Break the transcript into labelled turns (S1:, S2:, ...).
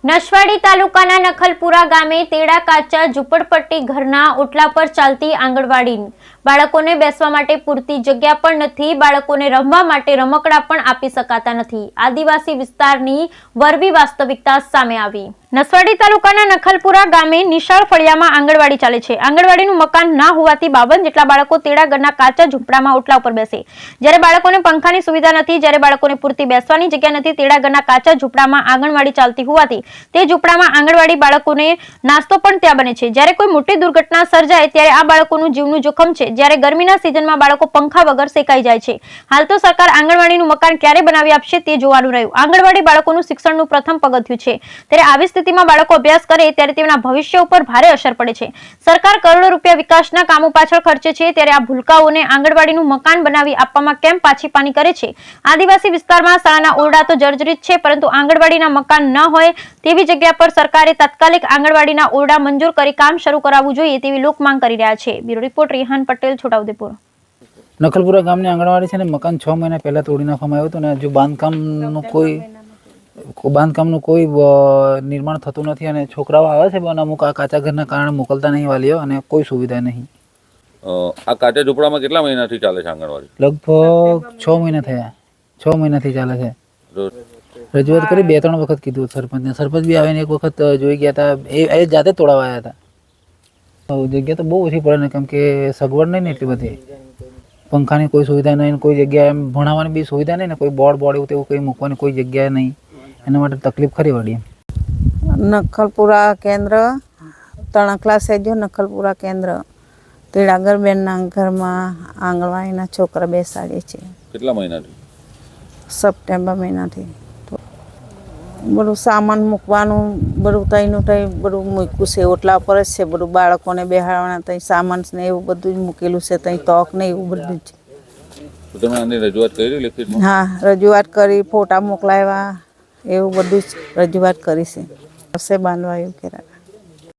S1: નસવાડી તાલુકાના નખલપુરા ગામે તેડા કાચા ઝૂંપડપટ્ટી ઘરના ઓટલા પર ચાલતી આંગણવાડી બાળકોને બેસવા માટે પૂરતી જગ્યા પણ નથી, બાળકોને રમવા માટે રમકડા પણ આપી શકાતા નથી। આદિવાસી વિસ્તારની વરવી વાસ્તવિકતા સામે આવી। નસવાડી તાલુકાના નખલપુરા ગામે નિશાળ ફળિયામાં આંગણવાડી ચાલે છે। આંગણવાડીનું મકાન ના હોવાથી 52 જેટલા બાળકો તેડા ઘરના કાચા ઝૂંપડામાં ઓટલા ઉપર બેસે। જ્યારે બાળકોને પંખાની સુવિધા નથી, જ્યારે બાળકોને પૂરતી બેસવાની જગ્યા નથી, તેડા ઘરના કાચા ઝૂંપડામાં આંગણવાડી ચાલતી હોવાથી તે ઝૂંપડામાં આંગણવાડી બાળકોને નાસ્તો પણ ત્યાં બને છે। જ્યારે કોઈ મોટી દુર્ઘટના સર્જાય ત્યારે આ બાળકોનું જીવનું જોખમ છે। જ્યારે ગરમીના સિઝનમાં બાળકો પંખા વગર સેકાઈ જાય છે। હાલ તો સરકાર આંગણવાડીનું મકાન ક્યારે બનાવી આપશે તે જોવાનું રહ્યું। આંગણવાડી બાળકોનું શિક્ષણનું પ્રથમ પગથિયું છે, ત્યારે આવી સ્થિતિમાં બાળકો અભ્યાસ કરે ત્યારે તેમના ભવિષ્ય ઉપર ભારે અસર પડે છે। સરકાર કરોડો રૂપિયા વિકાસના કામો પાછળ ખર્ચે છે, ત્યારે આ ભૂલકાઓને આંગણવાડીનું મકાન બનાવી આપવામાં કેમ પાછી પાની કરે છે? આદિવાસી વિસ્તારમાં શાળાના ઓરડા તો જર્જરિત છે, પરંતુ આંગણવાડીના મકાન ન હોય તેવી જગ્યા પર સરકારે તાત્કાલિક આંગણવાડીના ઓરડા મંજૂર કરી કામ શરૂ કરાવવું જોઈએ તેવી લોક માંગ કરી રહ્યા છે। Bureau report Rehan Patel, Chhota Udepur.
S2: નખલપુરા ગામની આંગણવાડી છે ને મકાન 6 મહિના પહેલા તોડી નાખવામાં આવ્યું હતું ને હજુ બાંધકામનું કોઈ નિર્માણ થતું નથી અને છોકરાઓ આવે છે પણ અમુક આ કાચા ઘરના કારણે મોકલતા નહીં વાલીઓ અને કોઈ સુવિધા નહીં।
S3: આ કાચા ઝૂંપડામાં કેટલા મહિનાથી ચાલે છે આંગણવાડી?
S2: લગભગ 6 મહિના થયા, 6 મહિનાથી ચાલે છે। રજૂઆત કરી 2-3 વખત કીધું સરપંચને, સરપંચ બી આવીને એક વખત જોઈ ગયા હતા, એ જાતે તોડાવા આવ્યા હતા। જગ્યા તો બહુ ઓછી પડે ને, કેમ કે સગવડ નહીં ને એટલી બધી, પંખાની કોઈ સુવિધા નહીં, કોઈ જગ્યાએ એમ ભણાવવાની બી સુવિધા નહીં ને, કોઈ બોર્ડ એવું તેવું કંઈ મૂકવાની કોઈ જગ્યાએ નહીં, એના માટે તકલીફ ખરી વળી।
S4: નખલપુરા કેન્દ્ર તણકલા સેજો નખલપુરા કેન્દ્ર તેડાગર બેનના ઘરમાં આંગણવાડીના છોકરા બેસાડીએ છીએ।
S3: કેટલા મહિનાથી?
S4: સપ્ટેમ્બર મહિનાથી। બધું સામાન મૂકવાનું બધું તઈનું તઈ બધું મૂક્યું છે, ઓટલા પર જ છે બધું, બાળકોને બેહાડવાના તઈ સામાન ને એવું બધું જ મૂકેલું છે, તઈ તોક ને એવું બધું જ।
S3: તમે આની રજૂઆત કરી લેખિતમાં?
S4: હા, રજૂઆત કરી, ફોટા મોકલાવ્યા, એવું બધું જ રજૂઆત કરી છે, બાંધવા એવું કર્યા।